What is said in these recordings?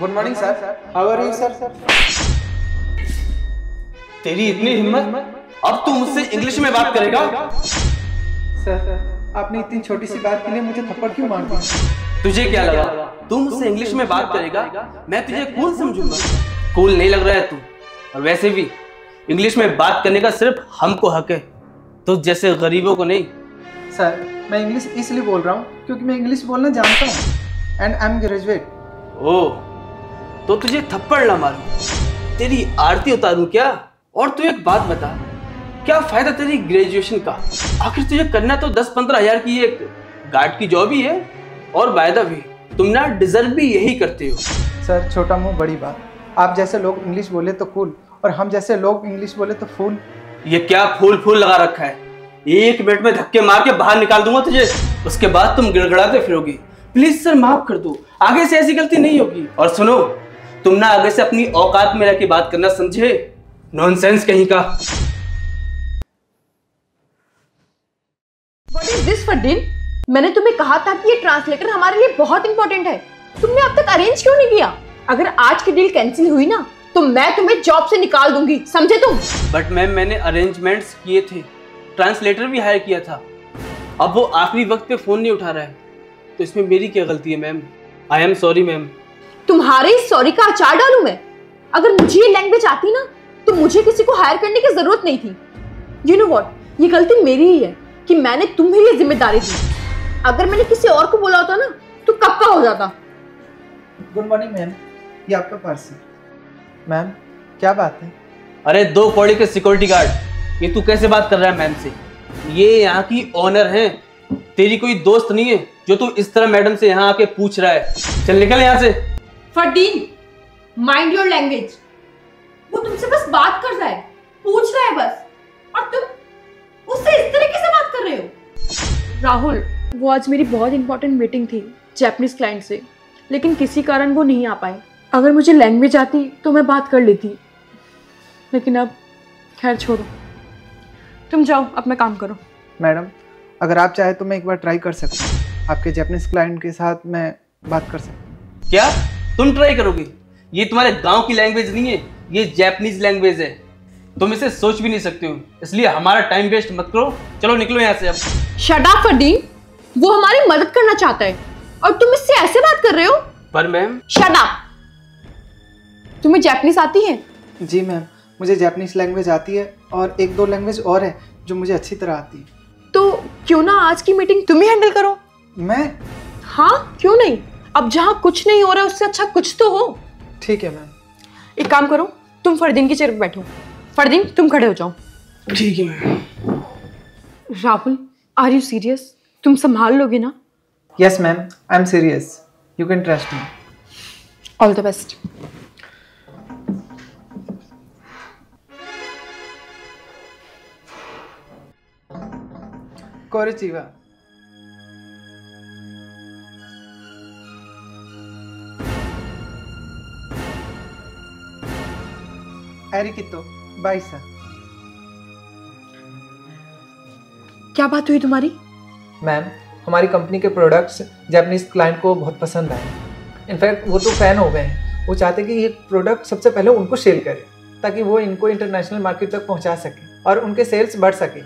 Good morning sir, how are you sir? तेरी इतनी हिम्मत, अब तू मुझसे इंग्लिश में बात करेगा? सर, आपने इतनी छोटी सी बात के लिए मुझे थप्पड़ क्यों मार दिया? तुझे क्या लगा तू मुझसे इंग्लिश में बात करेगा? मैं तुझे कूल समझूंगा? कूल नहीं लग रहा है तू। और वैसे भी इंग्लिश में बात करने का सिर्फ हमको हक है, तो जैसे गरीबों को नहीं। सर, मैं इंग्लिश इसलिए बोल रहा हूँ क्योंकि मैं इंग्लिश बोलना जानता हूँ एंड आई एम ग्रेजुएट। ओह, तो तुझे थप्पड़ ना मारूं, तेरी आरती उतारूं क्या? और तू एक बात बता, क्या फायदा तेरी ग्रेजुएशन का? आखिर तुझे करना तो 10-15 हजार की एक गार्ड की जॉब ही है। और बाय द वे, तुम ना डिजर्व भी यही करते हो। सर, छोटा मुंह बड़ी बात। आप जैसे लोग इंग्लिश बोले तो कूल, और हम जैसे लोग इंग्लिश बोले तो फूल। ये क्या फूल लगा रखा है? 1 मिनट में धक्के मार के बाहर निकाल दूंगा तुझे, उसके बाद तुम गिड़गड़ाते फिरोगी। प्लीज सर, माफ कर दो, आगे से ऐसी गलती नहीं होगी। और सुनो, तुम ना आगे से अपनी औकात में रह के बात करना, समझे? नॉनसेंस कहीं का। What is this Fardeen? मैंने तुम्हें कहा था कि ये ट्रांसलेटर हमारे लिए बहुत इंपॉर्टेंट है। तुमने अब तक अरेंज क्यों नहीं किया? अगर आज की डील कैंसिल हुई ना तो मैं तुम्हें जॉब से निकाल दूंगी, समझे तुम? बट मैम, मैंने अरेंजमेंट्स किए थे, ट्रांसलेटर भी हायर किया था। अब वो आखिरी वक्त पे फोन नहीं उठा रहा है, तो इसमें मेरी क्या गलती है ma'am? I am sorry ma'am. तुम्हारे सॉरी का अचार डालूं मैं? अगर मुझे ये लैंग्वेज आती ना तो मुझे किसी को हायर करने की जरूरत नहीं थी। यू नो व्हाट, ये गलती मेरी ही है कि मैंने तुम्हें ये जिम्मेदारी दी। अगर मैंने किसी और को बोला होता ना तो कब का हो जाता। गुड मॉर्निंग मैम, ये आपका पर्स है। मैम, क्या बात है? अरे 2 कौड़ी के सिक्योरिटी गार्ड, ये तू कैसे बात कर रहा है मैम से? ये यहाँ की ऑनर है, तेरी कोई दोस्त नहीं है जो तू इस तरह मैडम से यहाँ आके पूछ रहा है। चल निकल यहाँ से। Fardeen, mind your language. वो तुमसे बस बात कर रहा है, पूछ रहा है बस, और तुम उससे इस तरीके से बात कर रहे हो। राहुल, वो आज मेरी बहुत इंपॉर्टेंट मीटिंग थी जैपनीज क्लाइंट से, लेकिन किसी कारण वो नहीं आ पाए। अगर मुझे लैंग्वेज आती तो मैं बात कर लेती, लेकिन अब खैर छोड़ो, तुम जाओ अपना काम करो। मैडम, अगर आप चाहे तो मैं एक बार ट्राई कर सकता हूँ। आपके जैपनीज क्लाइंट के साथ मैं बात कर सकता हूँ। क्या तुम ट्राई करोगे? ये तुम्हारे गांव की लैंग्वेज नहीं है, ये जैपनीज लैंग्वेज है। तुम इसे सोच भी नहीं सकते हो, इसलिए हमारा टाइम वेस्ट मत करो। चलो निकलो यहाँ से अब। शट अप फरदीन, वो हमारी मदद करना चाहता है और तुम इससे ऐसे बात कर रहे हो? पर मैम। Shut up. तुम्हें जैपनीज आती है? जी मैम, मुझे जैपनीज लैंग्वेज आती है और 1-2 लैंग्वेज और है जो मुझे अच्छी तरह आती है। तो क्यों ना आज की मीटिंग तुम ही हैंडल करो? मैं? हाँ, क्यों नहीं? अब जहाँ कुछ नहीं हो रहा है उससे अच्छा कुछ तो हो। ठीक है मैम। एक काम करो, तुम फरदीन की चेयर पर बैठो। फरदीन, तुम खड़े हो जाओ। ठीक है ma'am. Rahul, are you serious? तुम संभाल लोगे ना? Yes ma'am, I am serious, you can trust me. All the best. कोरिचिवा। एरिकितो, बाइसा। क्या बात हुई तुम्हारी? मैम, हमारी कंपनी के प्रोडक्ट्स जापानीज क्लाइंट को बहुत पसंद आए। इनफैक्ट वो तो फ़ैन हो गए हैं। वो चाहते कि ये प्रोडक्ट सबसे पहले उनको सेल करे ताकि वो इनको इंटरनेशनल मार्केट तक पहुंचा सके और उनके सेल्स बढ़ सके।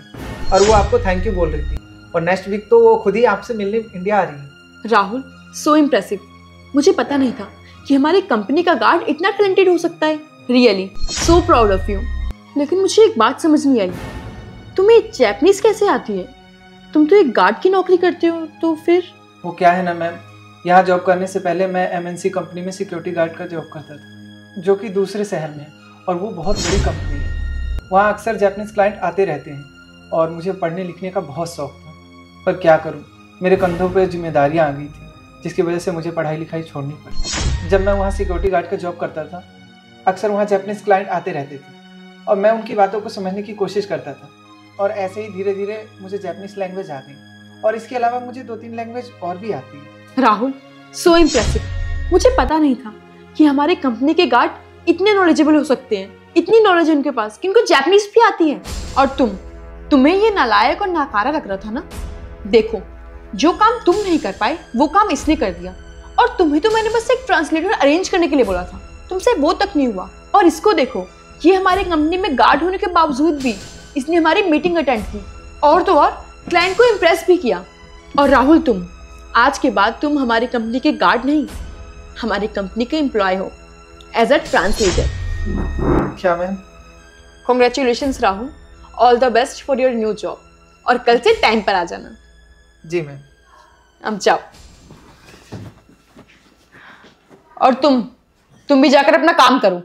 और वो आपको थैंक यू बोल रही थी, और नेक्स्ट वीक तो वो खुद ही आपसे मिलने इंडिया आ रही है। राहुल, सो इम्प्रेसिव। मुझे पता नहीं था कि हमारी कंपनी का गार्ड इतना टैलेंटेड हो सकता है। Really so proud of you. लेकिन मुझे एक बात समझ नहीं आई, तुम्हें जैपनीज कैसे आती है? तुम तो एक गार्ड की नौकरी करते हो, तो फिर? वो क्या है ना मैम, यहाँ जॉब करने से पहले मैं MNC कंपनी में सिक्योरिटी गार्ड का जॉब करता था, जो कि दूसरे शहर में है, और वो बहुत बड़ी कंपनी है। वहाँ अक्सर जापानीज क्लाइंट आते रहते हैं, और मुझे पढ़ने लिखने का बहुत शौक था। पर क्या करूँ, मेरे कंधों पर जिम्मेदारियाँ आ गई थी, जिसकी वजह से मुझे पढ़ाई लिखाई छोड़नी पड़ी। जब मैं वहाँ सिक्योरिटी गार्ड का जॉब करता था, अक्सर वहाँ जापानीज क्लाइंट आते रहते थे, और मैं उनकी बातों को समझने की कोशिश करता था। और ऐसे ही धीरे धीरे मुझे जापानीज लैंग्वेज आ गई, और इसके अलावा मुझे 2-3 लैंग्वेज और भी आती है। राहुल, सो इम्प्रेसिव। मुझे पता नहीं था कि हमारे कंपनी के गार्ड इतने नॉलेजेबल हो सकते हैं। इतनी नॉलेज है उनके पास कि उनको जापानीज भी आती है। और तुम्हें ये नालायक और नाकारा लग रहा था ना? देखो, जो काम तुम नहीं कर पाए वो काम इसने कर दिया, और तुम्हें तो मैंने बस एक ट्रांसलेटर अरेंज करने के लिए बोला था, तुमसे वो तक नहीं हुआ। और इसको देखो, ये हमारे कंपनी में गार्ड होने के बावजूद भी इसने हमारी मीटिंग अटेंड की और तो और क्लाइंट को इम्प्रेस भी किया। और राहुल, तुम आज के बाद तुम हमारी कंपनी के गार्ड नहीं, हमारी कंपनी के एम्प्लॉय हो एज अ ट्रांसलेटर। क्या ma'am? Congratulations Rahul, all the best for your new job. और कल से टाइम पर आ जाना। जी मैम। अब जाओ। और तुम भी जाकर अपना काम करो।